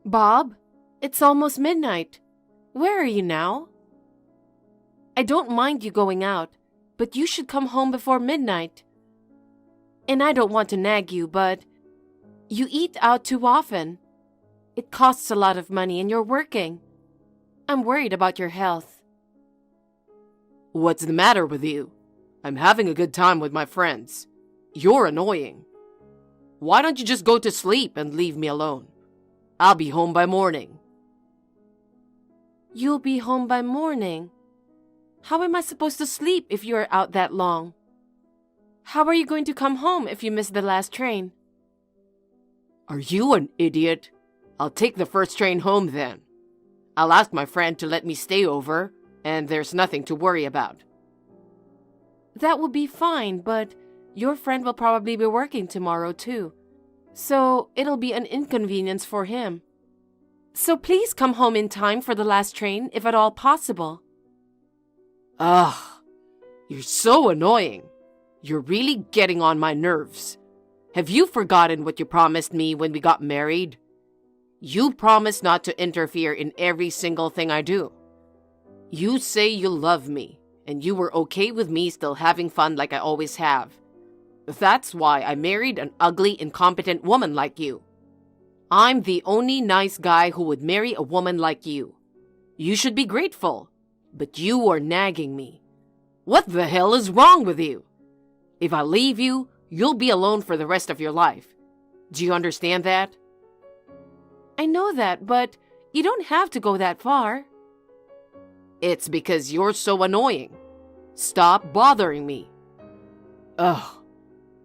Bob, it's almost midnight. Where are you now? I don't mind you going out, but you should come home before midnight. And I don't want to nag you, but you eat out too often. It costs a lot of money and you're working. I'm worried about your health. What's the matter with you? I'm having a good time with my friends. You're annoying. Why don't you just go to sleep and leave me alone? I'll be home by morning. You'll be home by morning? How am I supposed to sleep if you're out that long? How are you going to come home if you miss the last train? Are you an idiot? I'll take the first train home then. I'll ask my friend to let me stay over, and there's nothing to worry about. That will be fine, but your friend will probably be working tomorrow too. So it'll be an inconvenience for him. So please come home in time for the last train, if at all possible. Ugh, you're so annoying. You're really getting on my nerves. Have you forgotten what you promised me when we got married? You promised not to interfere in every single thing I do. You say you love me, and you were okay with me still having fun like I always have. That's why I married an ugly, incompetent woman like you. I'm the only nice guy who would marry a woman like you. You should be grateful, but you are nagging me. What the hell is wrong with you? If I leave you, you'll be alone for the rest of your life. Do you understand that? I know that, but you don't have to go that far. It's because you're so annoying. Stop bothering me. Ugh.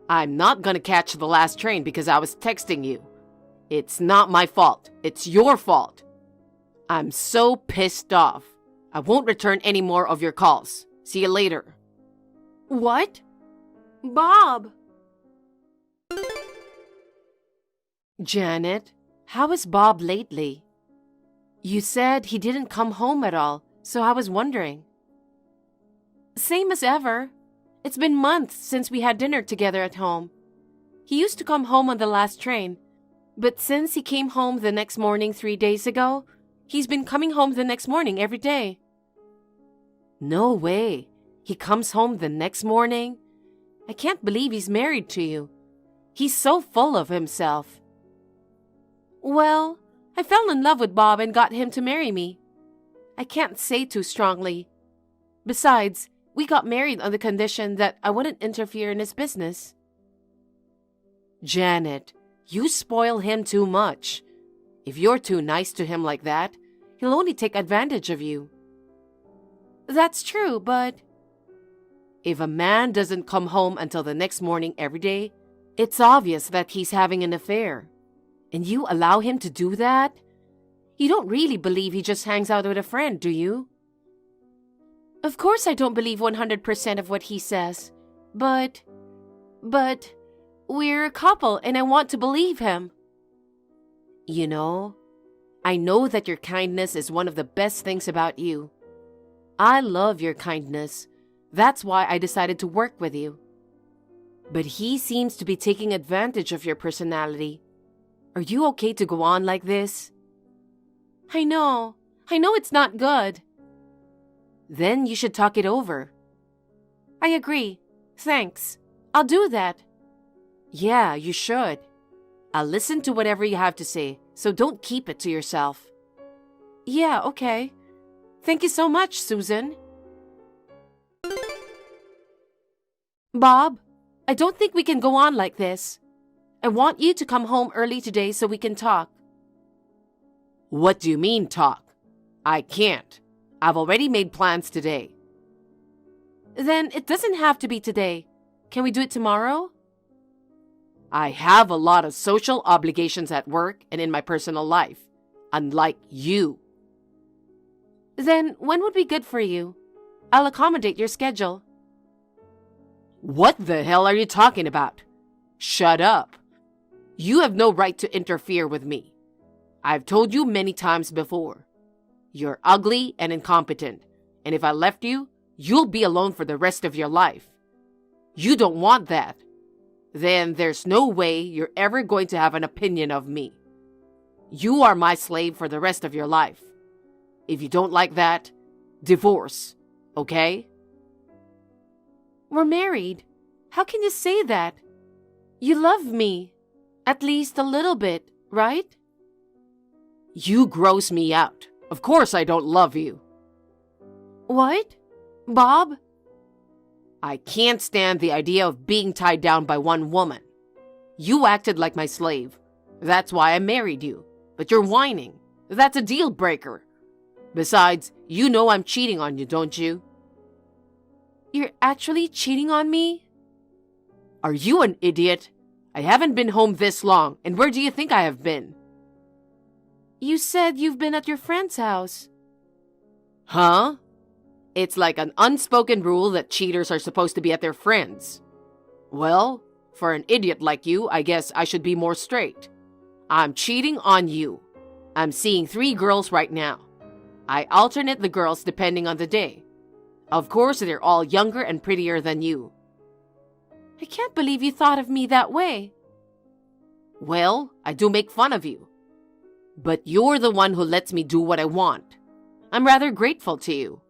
I'm not gonna catch the last train because I was texting you. It's not my fault. It's your fault. I'm so pissed off. I won't return any more of your calls. See you later. What? Bob! Janet, how is Bob lately? You said he didn't come home at all, so I was wondering. Same as ever. It's been months since we had dinner together at home. He used to come home on the last train, but since he came home the next morning 3 days ago, he's been coming home the next morning every day. No way. He comes home the next morning? I can't believe he's married to you. He's so full of himself. Well, I fell in love with Bob and got him to marry me. I can't say too strongly. Besides, we got married on the condition that I wouldn't interfere in his business. Janet, you spoil him too much. If you're too nice to him like that, he'll only take advantage of you. That's true, but if a man doesn't come home until the next morning every day, it's obvious that he's having an affair. And you allow him to do that? You don't really believe he just hangs out with a friend, do you? Of course I don't believe 100% of what he says. But we're a couple and I want to believe him. You know, I know that your kindness is one of the best things about you. I love your kindness. That's why I decided to work with you. But he seems to be taking advantage of your personality. Are you okay to go on like this? I know it's not good. Then you should talk it over. I agree. Thanks. I'll do that. Yeah, you should. I'll listen to whatever you have to say, so don't keep it to yourself. Yeah, okay. Thank you so much, Susan. Bob, I don't think we can go on like this. I want you to come home early today so we can talk. What do you mean, talk? I can't. I've already made plans today. Then it doesn't have to be today. Can we do it tomorrow? I have a lot of social obligations at work and in my personal life, unlike you. Then when would be good for you? I'll accommodate your schedule. What the hell are you talking about? Shut up. You have no right to interfere with me. I've told you many times before. You're ugly and incompetent, and if I left you, you'll be alone for the rest of your life. You don't want that. Then there's no way you're ever going to have an opinion of me. You are my slave for the rest of your life. If you don't like that, divorce, okay? We're married. How can you say that? You love me. At least a little bit, right? You gross me out. Of course I don't love you. What? Bob? I can't stand the idea of being tied down by one woman. You acted like my slave. That's why I married you. But you're whining. That's a deal breaker. Besides, you know I'm cheating on you, don't you? You're actually cheating on me? Are you an idiot? I haven't been home this long, and where do you think I have been? You said you've been at your friend's house. Huh? It's like an unspoken rule that cheaters are supposed to be at their friends. Well, for an idiot like you, I guess I should be more straight. I'm cheating on you. I'm seeing 3 girls right now. I alternate the girls depending on the day. Of course, they're all younger and prettier than you. I can't believe you thought of me that way. Well, I do make fun of you. But you're the one who lets me do what I want. I'm rather grateful to you.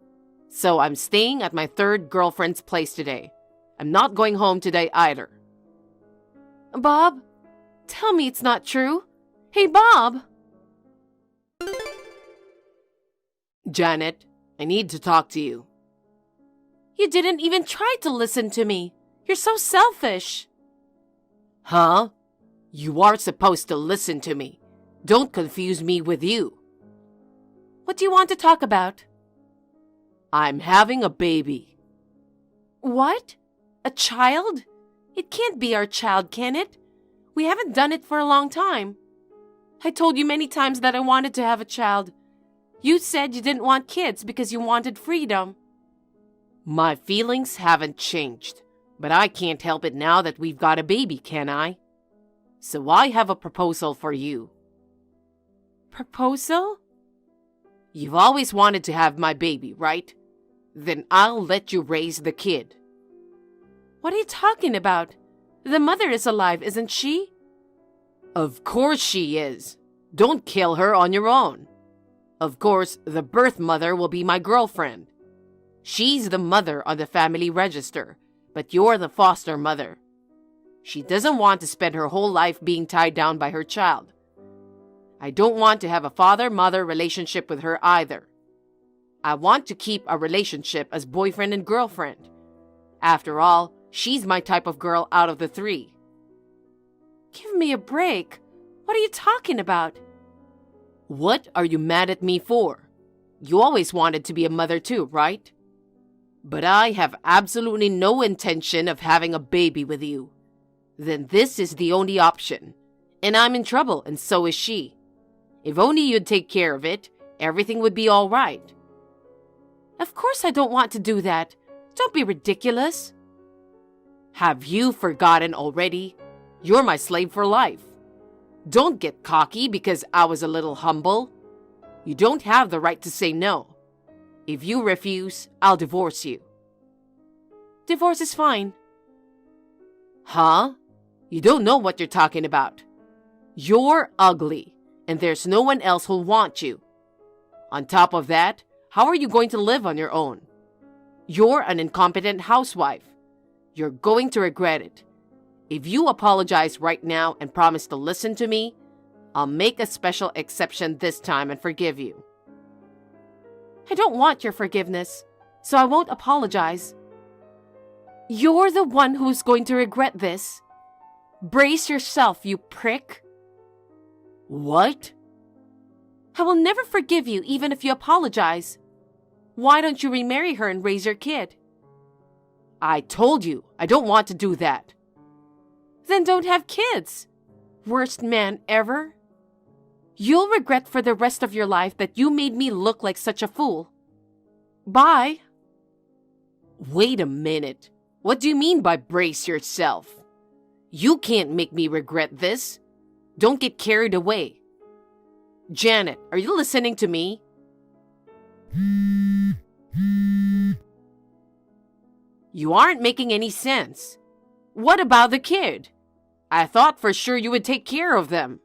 So I'm staying at my 3rd girlfriend's place today. I'm not going home today either. Bob, tell me it's not true. Hey, Bob! Janet, I need to talk to you. You didn't even try to listen to me. You're so selfish. Huh? You are supposed to listen to me. Don't confuse me with you. What do you want to talk about? I'm having a baby. What? A child? It can't be our child, can it? We haven't done it for a long time. I told you many times that I wanted to have a child. You said you didn't want kids because you wanted freedom. My feelings haven't changed, but I can't help it now that we've got a baby, can I? So I have a proposal for you. Proposal? You've always wanted to have my baby, right? Then I'll let you raise the kid. What are you talking about? The mother is alive, isn't she? Of course she is. Don't kill her on your own. Of course, the birth mother will be my girlfriend. She's the mother on the family register, but you're the foster mother. She doesn't want to spend her whole life being tied down by her child. I don't want to have a father-mother relationship with her either. I want to keep a relationship as boyfriend and girlfriend. After all, she's my type of girl out of the 3. Give me a break. What are you talking about? What are you mad at me for? You always wanted to be a mother too, right? But I have absolutely no intention of having a baby with you. Then this is the only option. And I'm in trouble, and so is she. If only you'd take care of it, everything would be all right. Of course I don't want to do that. Don't be ridiculous. Have you forgotten already? You're my slave for life. Don't get cocky because I was a little humble. You don't have the right to say no. If you refuse, I'll divorce you. Divorce is fine. Huh? You don't know what you're talking about. You're ugly, and there's no one else who'll want you. On top of that, how are you going to live on your own? You're an incompetent housewife. You're going to regret it. If you apologize right now and promise to listen to me, I'll make a special exception this time and forgive you. I don't want your forgiveness, so I won't apologize. You're the one who's going to regret this. Brace yourself, you prick. What? I will never forgive you even if you apologize. Why don't you remarry her and raise your kid? I told you, I don't want to do that. Then don't have kids. Worst man ever. You'll regret for the rest of your life that you made me look like such a fool. Bye. Wait a minute. What do you mean by brace yourself? You can't make me regret this. Don't get carried away. Janet, are you listening to me? You aren't making any sense. What about the kid? I thought for sure you would take care of them.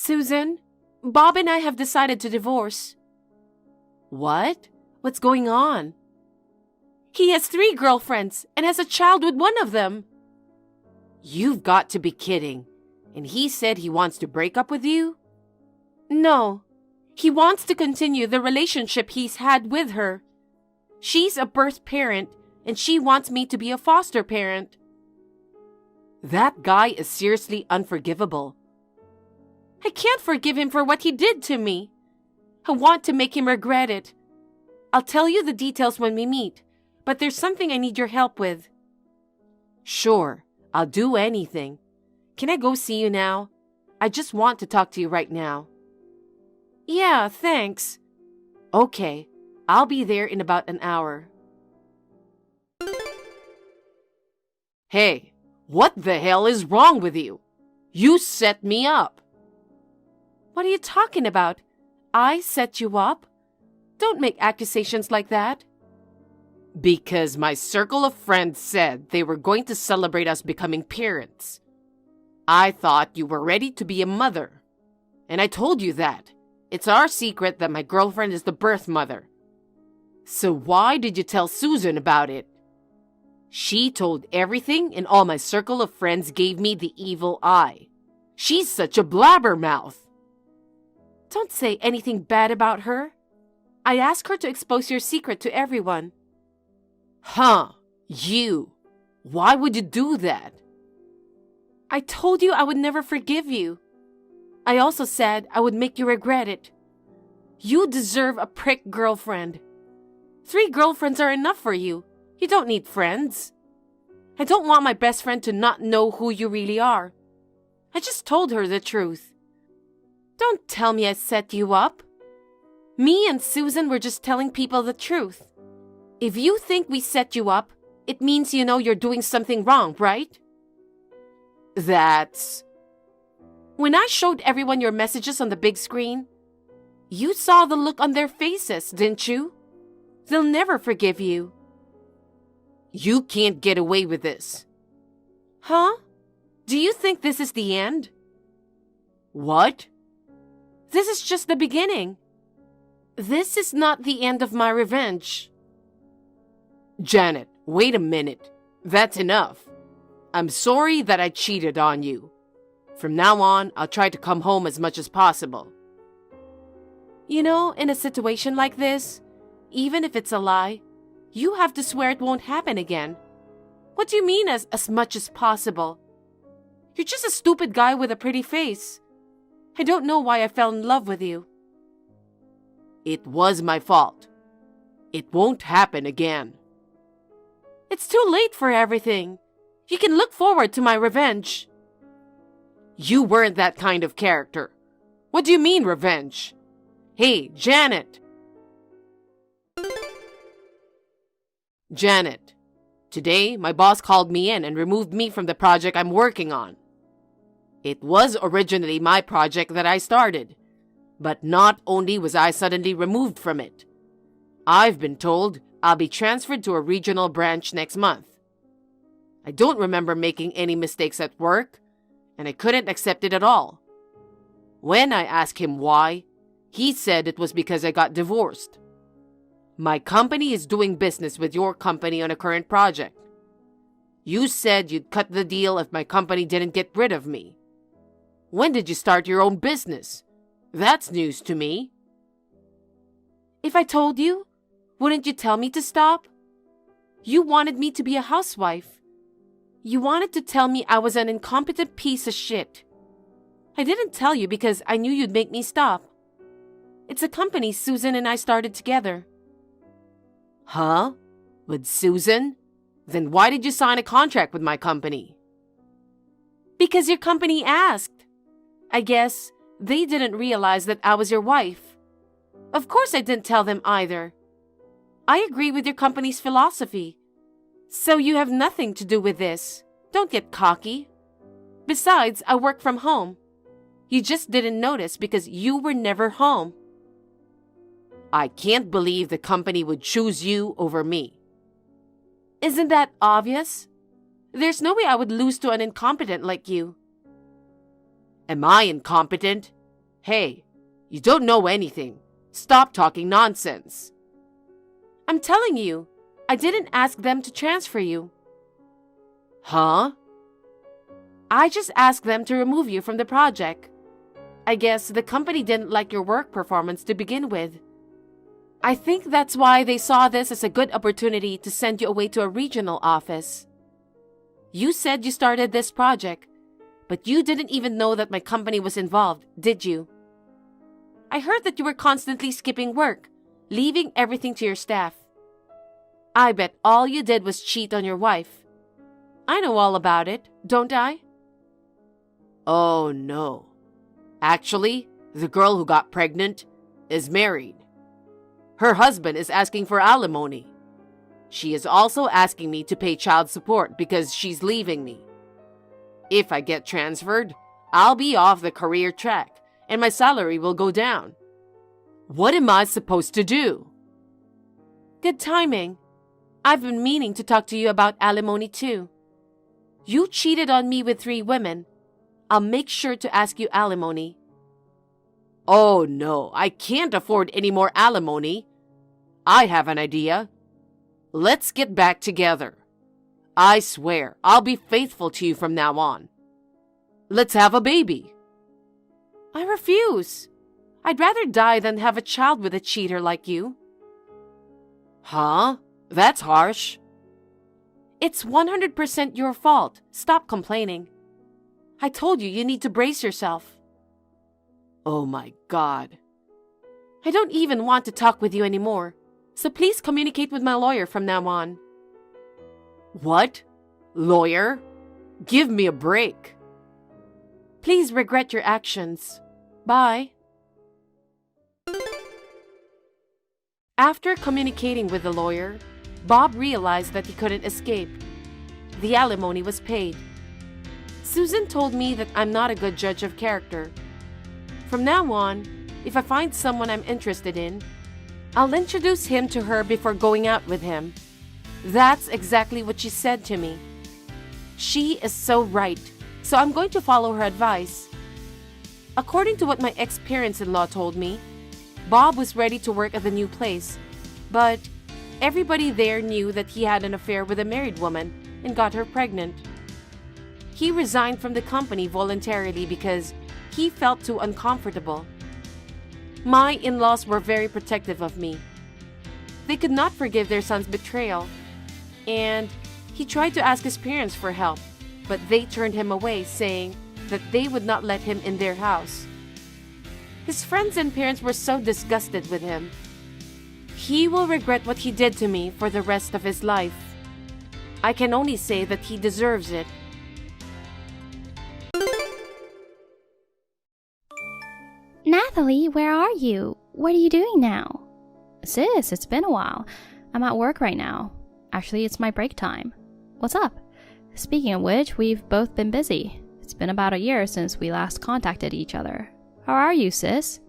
Susan, Bob and I have decided to divorce. What? What's going on? He has 3 girlfriends and has a child with one of them. You've got to be kidding. And he said he wants to break up with you? No, he wants to continue the relationship he's had with her. She's a birth parent and she wants me to be a foster parent. That guy is seriously unforgivable. I can't forgive him for what he did to me. I want to make him regret it. I'll tell you the details when we meet, but there's something I need your help with. Sure, I'll do anything. Can I go see you now? I just want to talk to you right now. Yeah, thanks. Okay, I'll be there in about an hour. Hey, what the hell is wrong with you? You set me up. What are you talking about? I set you up? Don't make accusations like that. Because my circle of friends said they were going to celebrate us becoming parents. I thought you were ready to be a mother. And I told you that. It's our secret that my girlfriend is the birth mother. So why did you tell Susan about it? She told everything and all my circle of friends gave me the evil eye. She's such a blabbermouth. Don't say anything bad about her. I asked her to expose your secret to everyone. Huh, you. Why would you do that? I told you I would never forgive you. I also said I would make you regret it. You deserve a prick girlfriend. 3 girlfriends are enough for you. You don't need friends. I don't want my best friend to not know who you really are. I just told her the truth. Don't tell me I set you up. Me and Susan were just telling people the truth. If you think we set you up, it means you know you're doing something wrong, right? That's... When I showed everyone your messages on the big screen, you saw the look on their faces, didn't you? They'll never forgive you. You can't get away with this. Huh? Do you think this is the end? What? This is just the beginning. This is not the end of my revenge. Janet, wait a minute. That's enough. I'm sorry that I cheated on you. From now on, I'll try to come home as much as possible. You know, in a situation like this, even if it's a lie, you have to swear it won't happen again. What do you mean as much as possible? You're just a stupid guy with a pretty face. I don't know why I fell in love with you. It was my fault. It won't happen again. It's too late for everything. You can look forward to my revenge. You weren't that kind of character. What do you mean, revenge? Hey, Janet! Janet, today my boss called me in and removed me from the project I'm working on. It was originally my project that I started, but not only was I suddenly removed from it, I've been told I'll be transferred to a regional branch next month. I don't remember making any mistakes at work, and I couldn't accept it at all. When I asked him why, he said it was because I got divorced. My company is doing business with your company on a current project. You said you'd cut the deal if my company didn't get rid of me. When did you start your own business? That's news to me. If I told you, wouldn't you tell me to stop? You wanted me to be a housewife. You wanted to tell me I was an incompetent piece of shit. I didn't tell you because I knew you'd make me stop. It's a company Susan and I started together. Huh? With Susan? Then why did you sign a contract with my company? Because your company asked. I guess they didn't realize that I was your wife. Of course I didn't tell them either. I agree with your company's philosophy. So you have nothing to do with this. Don't get cocky. Besides, I work from home. You just didn't notice because you were never home. I can't believe the company would choose you over me. Isn't that obvious? There's no way I would lose to an incompetent like you. Am I incompetent? Hey, you don't know anything. Stop talking nonsense. I'm telling you, I didn't ask them to transfer you. Huh? I just asked them to remove you from the project. I guess the company didn't like your work performance to begin with. I think that's why they saw this as a good opportunity to send you away to a regional office. You said you started this project, but you didn't even know that my company was involved, did you? I heard that you were constantly skipping work, leaving everything to your staff. I bet all you did was cheat on your wife. I know all about it, don't I? Oh no. Actually, the girl who got pregnant is married. Her husband is asking for alimony. She is also asking me to pay child support because she's leaving me. If I get transferred, I'll be off the career track and my salary will go down. What am I supposed to do? Good timing. I've been meaning to talk to you about alimony too. You cheated on me with 3 women. I'll make sure to ask you alimony. Oh no, I can't afford any more alimony. I have an idea. Let's get back together. I swear I'll be faithful to you from now on. Let's have a baby. I refuse. I'd rather die than have a child with a cheater like you. Huh? That's harsh. It's 100% your fault. Stop complaining. I told you you need to brace yourself. Oh my God. I don't even want to talk with you anymore, so please communicate with my lawyer from now on. What? Lawyer? Give me a break. Please regret your actions. Bye. After communicating with the lawyer, Bob realized that he couldn't escape. The alimony was paid. Susan told me that I'm not a good judge of character. From now on, if I find someone I'm interested in, I'll introduce him to her before going out with him. That's exactly what she said to me. She is so right, so I'm going to follow her advice. According to what my ex-parents-in-law told me, Bob was ready to work at the new place, but everybody there knew that he had an affair with a married woman and got her pregnant. He resigned from the company voluntarily because he felt too uncomfortable. My in-laws were very protective of me. They could not forgive their son's betrayal, and he tried to ask his parents for help, but they turned him away, saying that they would not let him in their house. His friends and parents were so disgusted with him. He will regret what he did to me for the rest of his life. I can only say that he deserves it. Nathalie, where are you? What are you doing now? Sis, it's been a while. I'm at work right now. Actually, it's my break time. What's up? Speaking of which, we've both been busy. It's been about a year since we last contacted each other. How are you, sis?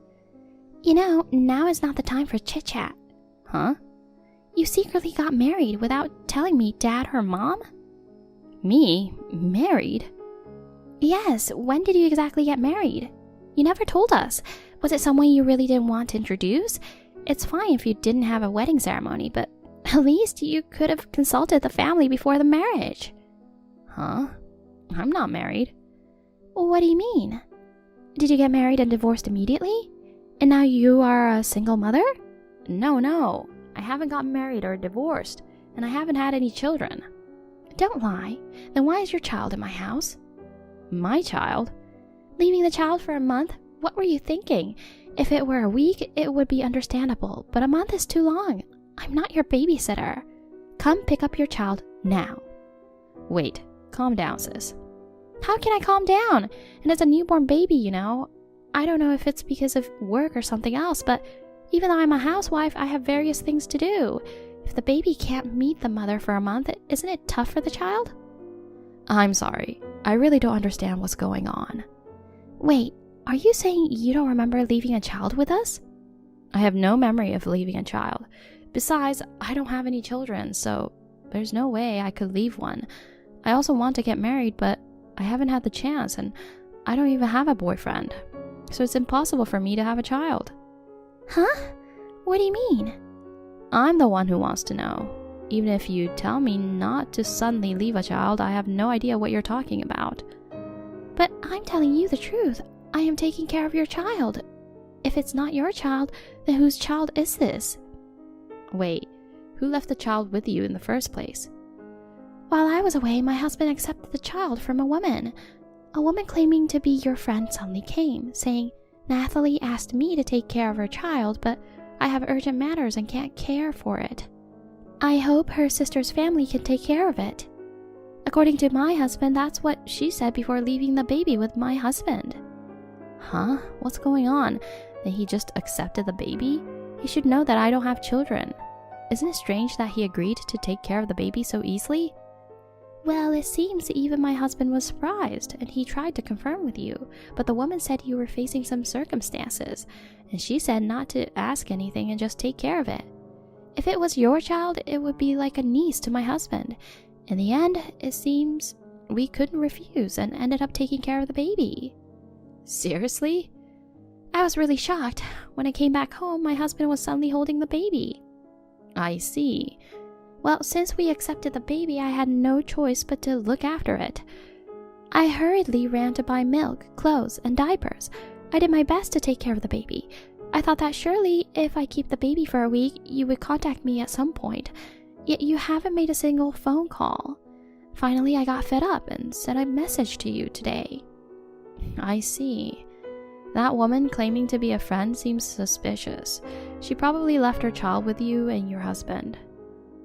You know, now is not the time for chit-chat. Huh? You secretly got married without telling me, Dad or Mom? Me? Married? Yes, when did you exactly get married? You never told us. Was it someone you really didn't want to introduce? It's fine if you didn't have a wedding ceremony, but at least you could have consulted the family before the marriage. Huh? I'm not married. What do you mean? Did you get married and divorced immediately? And now you are a single mother? No. I haven't gotten married or divorced, and I haven't had any children. Don't lie. Then why is your child in my house? My child? Leaving the child for a month? What were you thinking? If it were a week, it would be understandable, but a month is too long. I'm not your babysitter. Come pick up your child now. Wait, calm down, sis. How can I calm down? And it's a newborn baby, you know. I don't know if it's because of work or something else, but even though I'm a housewife, I have various things to do. If the baby can't meet the mother for a month, isn't it tough for the child? I'm sorry. I really don't understand what's going on. Wait, are you saying you don't remember leaving a child with us? I have no memory of leaving a child. Besides, I don't have any children, so there's no way I could leave one. I also want to get married, but I haven't had the chance, and I don't even have a boyfriend. so it's impossible for me to have a child. Huh? What do you mean? I'm the one who wants to know. Even if you tell me not to suddenly leave a child, I have no idea what you're talking about. But I'm telling you the truth. I am taking care of your child. If it's not your child, then whose child is this? Wait, who left the child with you in the first place? While I was away, my husband accepted the child from a woman. A woman claiming to be your friend suddenly came, saying, Nathalie asked me to take care of her child, but I have urgent matters and can't care for it. I hope her sister's family can take care of it. According to my husband, that's what she said before leaving the baby with my husband. Huh? What's going on? That he just accepted the baby? He should know that I don't have children. Isn't it strange that he agreed to take care of the baby so easily? Well, it seems even my husband was surprised, and he tried to confirm with you, but the woman said you were facing some circumstances, and she said not to ask anything and just take care of it. If it was your child, it would be like a niece to my husband. In the end, it seems we couldn't refuse and ended up taking care of the baby. Seriously? I was really shocked. When I came back home, my husband was suddenly holding the baby. I see. Well, since we accepted the baby, I had no choice but to look after it. I hurriedly ran to buy milk, clothes, and diapers. I did my best to take care of the baby. I thought that surely, if I keep the baby for a week, you would contact me at some point. Yet you haven't made a single phone call. Finally, I got fed up and sent a message to you today. I see. That woman claiming to be a friend seems suspicious. She probably left her child with you and your husband.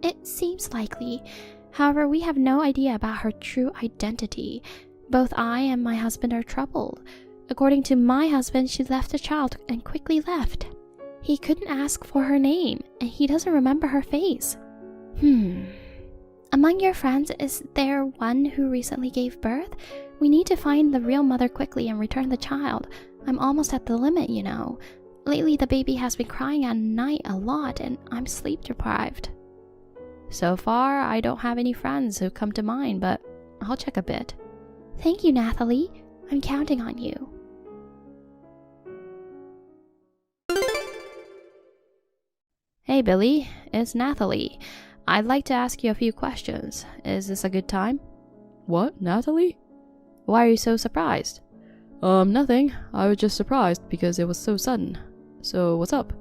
It seems likely. However, we have no idea about her true identity. Both I and my husband are troubled. According to my husband, she left the child and quickly left. He couldn't ask for her name, and he doesn't remember her face. Among your friends, is there one who recently gave birth? We need to find the real mother quickly and return the child. I'm almost at the limit, you know. Lately, the baby has been crying at night a lot, and I'm sleep deprived. So far, I don't have any friends who come to mind, but I'll check a bit. Thank you, Nathalie. I'm counting on you. Hey, Billy. It's Nathalie. I'd like to ask you a few questions. Is this a good time? What, Nathalie? Why are you so surprised? Nothing. I was just surprised because it was so sudden. So, what's up?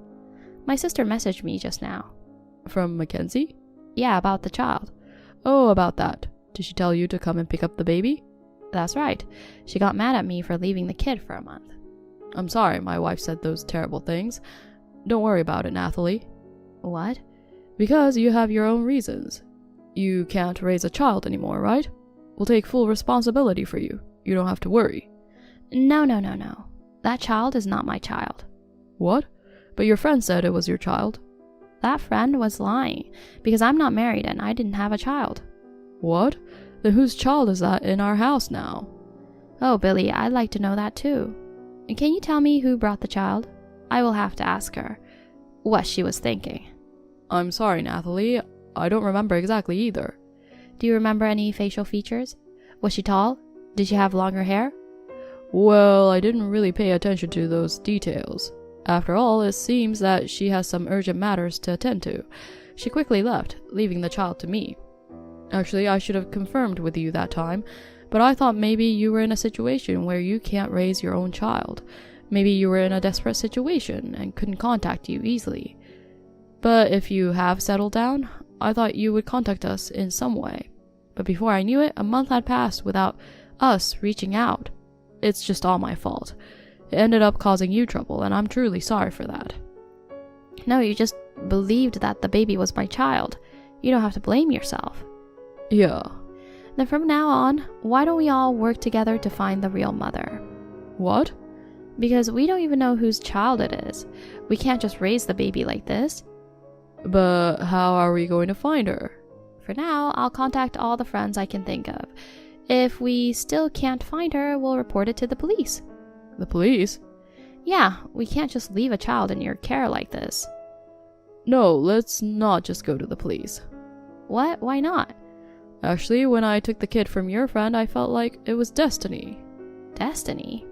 My sister messaged me just now. From Mackenzie? Yeah, about the child. Oh, about that. Did she tell you to come and pick up the baby? That's right. She got mad at me for leaving the kid for a month. I'm sorry my wife said those terrible things. Don't worry about it, Nathalie. What? Because you have your own reasons. You can't raise a child anymore, right? We'll take full responsibility for you. You don't have to worry. No. That child is not my child. What? But your friend said it was your child. That friend was lying, because I'm not married and I didn't have a child. What? Then whose child is that in our house now? Oh, Billy, I'd like to know that too. And can you tell me who brought the child? I will have to ask her what she was thinking. I'm sorry, Nathalie. I don't remember exactly either. Do you remember any facial features? Was she tall? Did she have longer hair? Well, I didn't really pay attention to those details. After all, it seems that she has some urgent matters to attend to. She quickly left, leaving the child to me. Actually, I should have confirmed with you that time, but I thought maybe you were in a situation where you can't raise your own child. Maybe you were in a desperate situation and couldn't contact you easily. But if you have settled down, I thought you would contact us in some way. But before I knew it, a month had passed without us reaching out. It's just all my fault. It ended up causing you trouble, and I'm truly sorry for that. No, you just believed that the baby was my child. You don't have to blame yourself. Yeah. Then from now on, why don't we all work together to find the real mother? What? Because we don't even know whose child it is. We can't just raise the baby like this. But how are we going to find her? For now, I'll contact all the friends I can think of. If we still can't find her, we'll report it to the police. The police? Yeah, we can't just leave a child in your care like this. No, let's not just go to the police. What? Why not? Actually, when I took the kid from your friend, I felt like it was destiny. Destiny?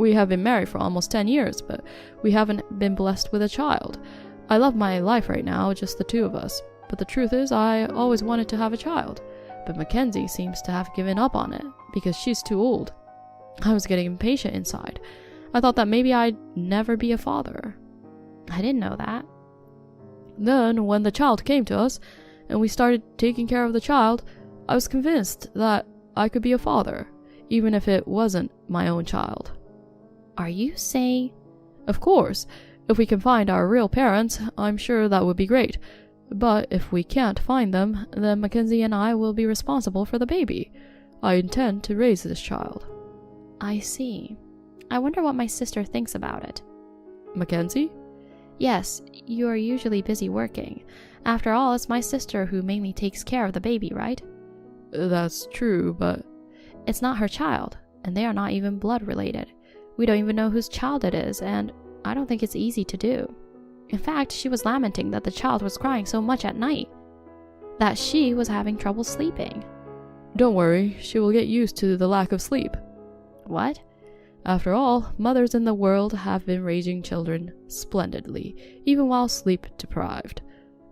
We have been married for almost 10 years, but we haven't been blessed with a child. I love my life right now, just the two of us. But the truth is, I always wanted to have a child. But Mackenzie seems to have given up on it, because she's too old. I was getting impatient inside. I thought that maybe I'd never be a father. I didn't know that. Then, when the child came to us, and we started taking care of the child, I was convinced that I could be a father, even if it wasn't my own child. Are you saying... Of course, if we can find our real parents, I'm sure that would be great. But if we can't find them, then Mackenzie and I will be responsible for the baby. I intend to raise this child. I see. I wonder what my sister thinks about it. Mackenzie? Yes, you are usually busy working. After all, it's my sister who mainly takes care of the baby, right? That's true, but... It's not her child, and they are not even blood related. We don't even know whose child it is, and I don't think it's easy to do. In fact, she was lamenting that the child was crying so much at night, that she was having trouble sleeping. Don't worry, she will get used to the lack of sleep. What? After all, mothers in the world have been raising children splendidly, even while sleep deprived.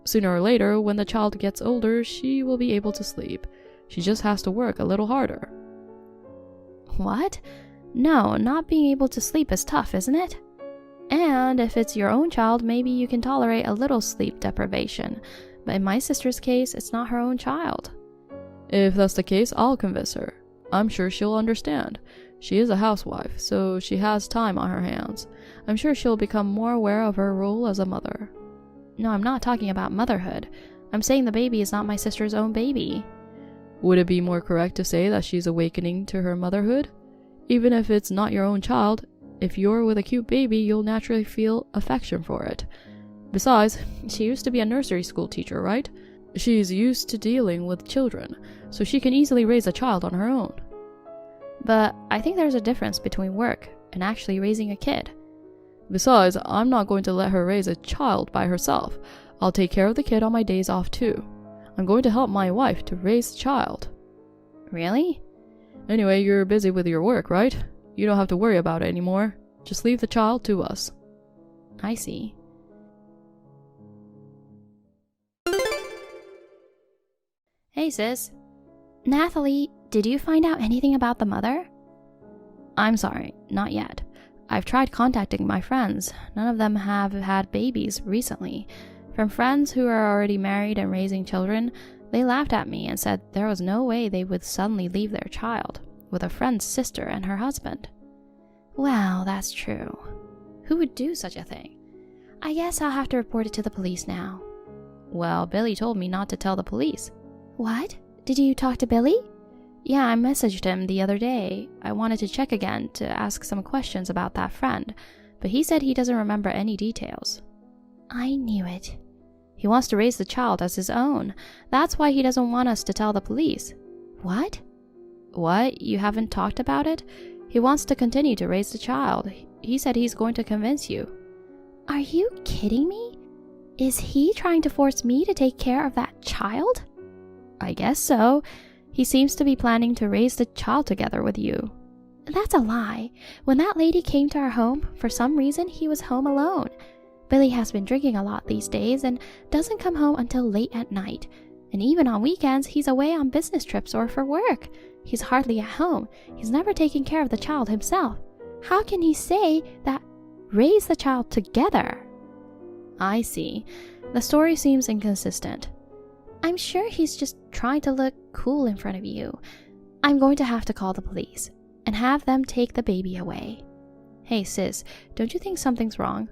Sooner or later, when the child gets older, she will be able to sleep. She just has to work a little harder. What? No, not being able to sleep is tough, isn't it? And if it's your own child, maybe you can tolerate a little sleep deprivation. But in my sister's case, it's not her own child. If that's the case, I'll convince her. I'm sure she'll understand. She is a housewife, so she has time on her hands. I'm sure she'll become more aware of her role as a mother. No, I'm not talking about motherhood. I'm saying the baby is not my sister's own baby. Would it be more correct to say that she's awakening to her motherhood? Even if it's not your own child, if you're with a cute baby, you'll naturally feel affection for it. Besides, she used to be a nursery school teacher, right? She's used to dealing with children, so she can easily raise a child on her own. But I think there's a difference between work and actually raising a kid. Besides, I'm not going to let her raise a child by herself. I'll take care of the kid on my days off too. I'm going to help my wife to raise the child. Really? Anyway, you're busy with your work, right? You don't have to worry about it anymore. Just leave the child to us. I see. Hey, sis. Nathalie, did you find out anything about the mother? I'm sorry, not yet. I've tried contacting my friends. None of them have had babies recently. From friends who are already married and raising children, they laughed at me and said there was no way they would suddenly leave their child with a friend's sister and her husband. Well, that's true. Who would do such a thing? I guess I'll have to report it to the police now. Well, Billy told me not to tell the police. What? Did you talk to Billy? Yeah, I messaged him the other day. I wanted to check again to ask some questions about that friend, but he said he doesn't remember any details. I knew it. He wants to raise the child as his own. That's why he doesn't want us to tell the police. What? What? You haven't talked about it? He wants to continue to raise the child. He said he's going to convince you. Are you kidding me? Is he trying to force me to take care of that child? I guess so. He seems to be planning to raise the child together with you. That's a lie. When that lady came to our home, for some reason he was home alone. Billy has been drinking a lot these days and doesn't come home until late at night. And even on weekends, he's away on business trips or for work. He's hardly at home. He's never taken care of the child himself. How can he say that raise the child together? I see. The story seems inconsistent. I'm sure he's just trying to look cool in front of you. I'm going to have to call the police and have them take the baby away. Hey sis, don't you think something's wrong?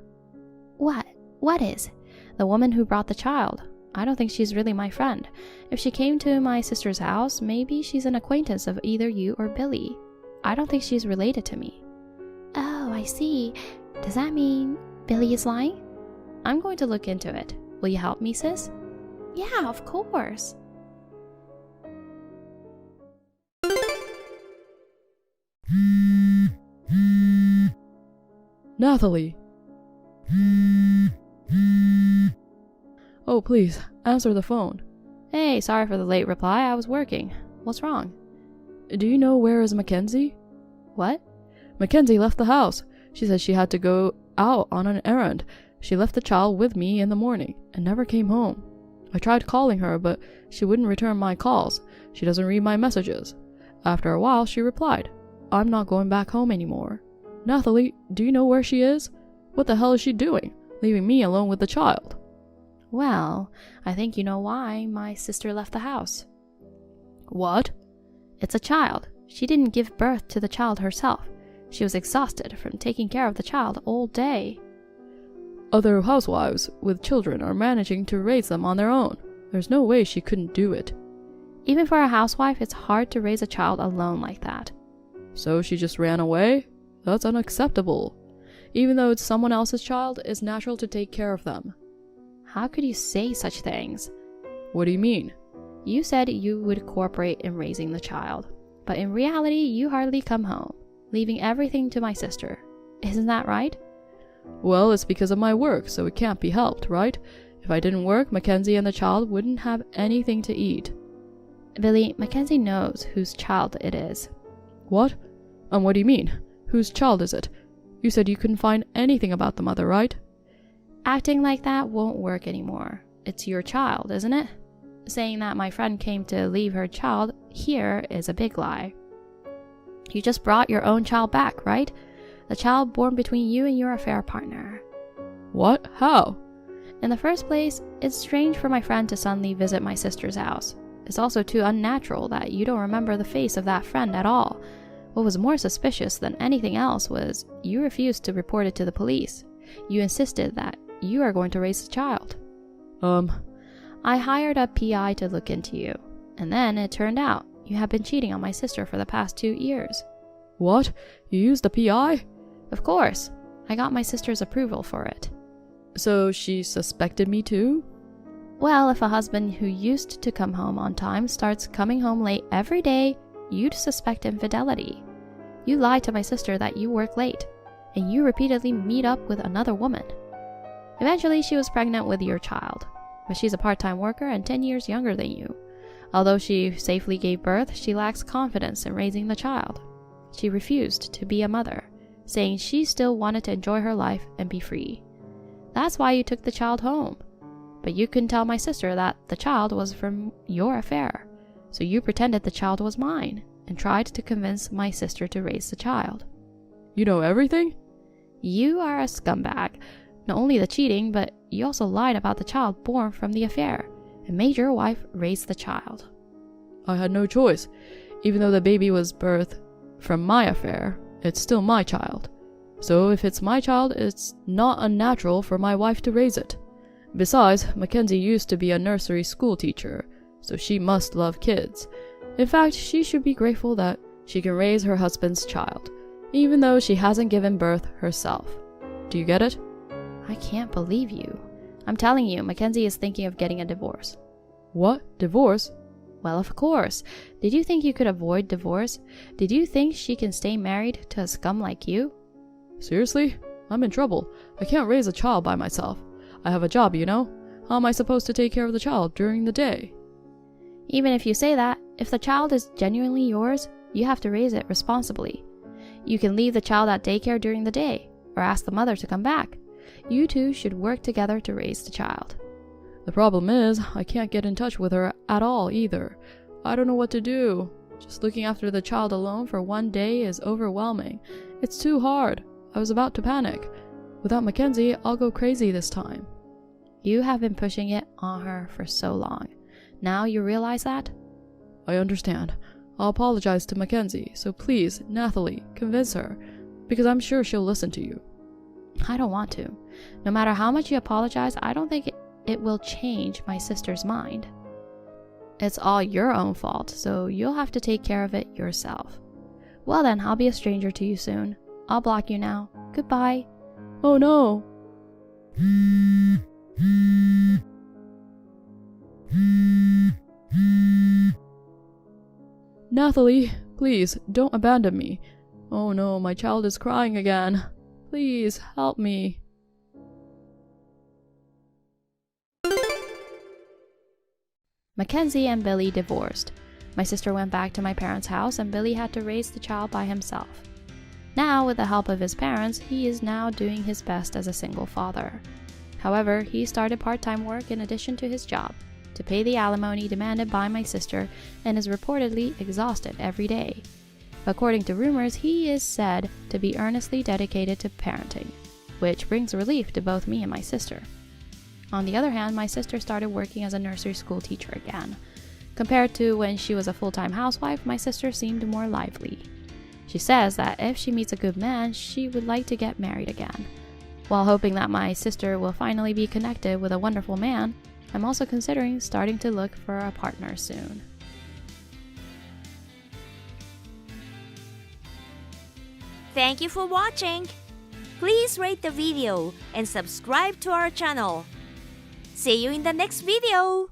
What? What is? The woman who brought the child. I don't think she's really my friend. If she came to my sister's house, maybe she's an acquaintance of either you or Billy. I don't think she's related to me. Oh, I see. Does that mean Billy is lying? I'm going to look into it. Will you help me, sis? Yeah, of course. Nathalie! Oh, please, answer the phone. Hey, sorry for the late reply. I was working. What's wrong? Do you know where is Mackenzie? What? Mackenzie left the house. She said she had to go out on an errand. She left the child with me in the morning and never came home. I tried calling her, but she wouldn't return my calls. She doesn't read my messages. After a while, she replied, "I'm not going back home anymore." Nathalie, do you know where she is? What the hell is she doing, leaving me alone with the child? Well, I think you know why my sister left the house. What? It's a child. She didn't give birth to the child herself. She was exhausted from taking care of the child all day. Other housewives with children are managing to raise them on their own. There's no way she couldn't do it. Even for a housewife, it's hard to raise a child alone like that. So she just ran away? That's unacceptable. Even though it's someone else's child, it's natural to take care of them. How could you say such things? What do you mean? You said you would cooperate in raising the child, but in reality, you hardly come home, leaving everything to my sister. Isn't that right? Well, it's because of my work, so it can't be helped, right? If I didn't work, Mackenzie and the child wouldn't have anything to eat. Billy, Mackenzie knows whose child it is. What? What do you mean? Whose child is it? You said you couldn't find anything about the mother, right? Acting like that won't work anymore. It's your child, isn't it? Saying that my friend came to leave her child here is a big lie. You just brought your own child back, right? The child born between you and your affair partner. What? How? In the first place, it's strange for my friend to suddenly visit my sister's house. It's also too unnatural that you don't remember the face of that friend at all. What was more suspicious than anything else was you refused to report it to the police. You insisted that you are going to raise the child. I hired a PI to look into you, and then it turned out you have been cheating on my sister for the past 2 years. What? You used a PI? Of course. I got my sister's approval for it. So she suspected me too? Well, if a husband who used to come home on time starts coming home late every day, you'd suspect infidelity. You lied to my sister that you work late, and you repeatedly meet up with another woman. Eventually, she was pregnant with your child, but she's a part-time worker and 10 years younger than you. Although she safely gave birth, she lacks confidence in raising the child. She refused to be a mother, saying she still wanted to enjoy her life and be free. That's why you took the child home. But you couldn't tell my sister that the child was from your affair, so you pretended the child was mine and tried to convince my sister to raise the child. You know everything? You are a scumbag. Not only the cheating, but you also lied about the child born from the affair and made your wife raise the child. I had no choice. Even though the baby was birthed from my affair, it's still my child. So if it's my child, it's not unnatural for my wife to raise it. Besides, Mackenzie used to be a nursery school teacher, so she must love kids. In fact, she should be grateful that she can raise her husband's child, even though she hasn't given birth herself. Do you get it? I can't believe you. I'm telling you, Mackenzie is thinking of getting a divorce. What? Divorce? Well, of course. Did you think you could avoid divorce? Did you think she can stay married to a scum like you? Seriously? I'm in trouble. I can't raise a child by myself. I have a job, you know. How am I supposed to take care of the child during the day? Even if you say that, if the child is genuinely yours, you have to raise it responsibly. You can leave the child at daycare during the day, or ask the mother to come back. You two should work together to raise the child. The problem is, I can't get in touch with her at all either. I don't know what to do. Just looking after the child alone for one day is overwhelming. It's too hard. I was about to panic. Without Mackenzie, I'll go crazy this time. You have been pushing it on her for so long. Now you realize that? I understand. I'll apologize to Mackenzie, so please, Nathalie, convince her, because I'm sure she'll listen to you. I don't want to. No matter how much you apologize, I don't think it will change my sister's mind. It's all your own fault, so you'll have to take care of it yourself. Well then, I'll be a stranger to you soon. I'll block you now. Goodbye. Oh no! Nathalie, please, don't abandon me. Oh no, my child is crying again. Please, help me. Mackenzie and Billy divorced. My sister went back to my parents' house and Billy had to raise the child by himself. Now, with the help of his parents, he is now doing his best as a single father. However, he started part-time work in addition to his job to pay the alimony demanded by my sister and is reportedly exhausted every day. According to rumors, he is said to be earnestly dedicated to parenting, which brings relief to both me and my sister. On the other hand, my sister started working as a nursery school teacher again. Compared to when she was a full-time housewife, my sister seemed more lively. She says that if she meets a good man, she would like to get married again. While hoping that my sister will finally be connected with a wonderful man, I'm also considering starting to look for a partner soon. Thank you for watching. Please rate the video and subscribe to our channel. See you in the next video.